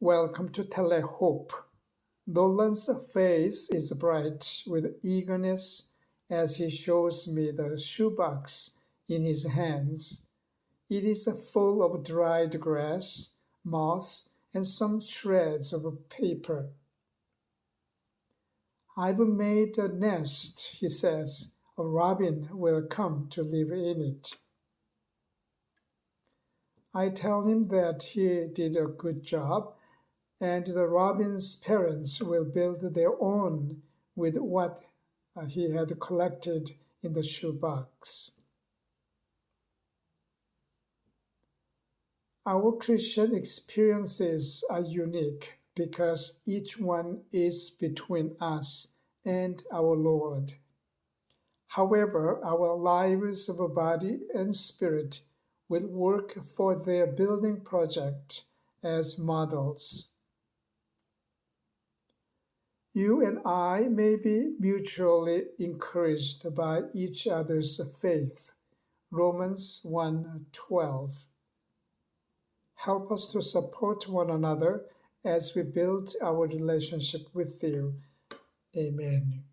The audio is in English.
Welcome to TeleHope. Nolan's face is bright with eagerness as he shows me the shoebox in his hands. It is full of dried grass, moss, and some shreds of paper. I've made a nest, he says. A robin will come to live in it. I tell him that he did a good job and the robin's parents will build their own with what he had collected in the shoebox. Our Christian experiences are unique because each one is between us and our Lord. However, our lives of body and spirit will work for their building project as models. You and I may be mutually encouraged by each other's faith. Romans 1:12. Help us to support one another as we build our relationship with you. Amen.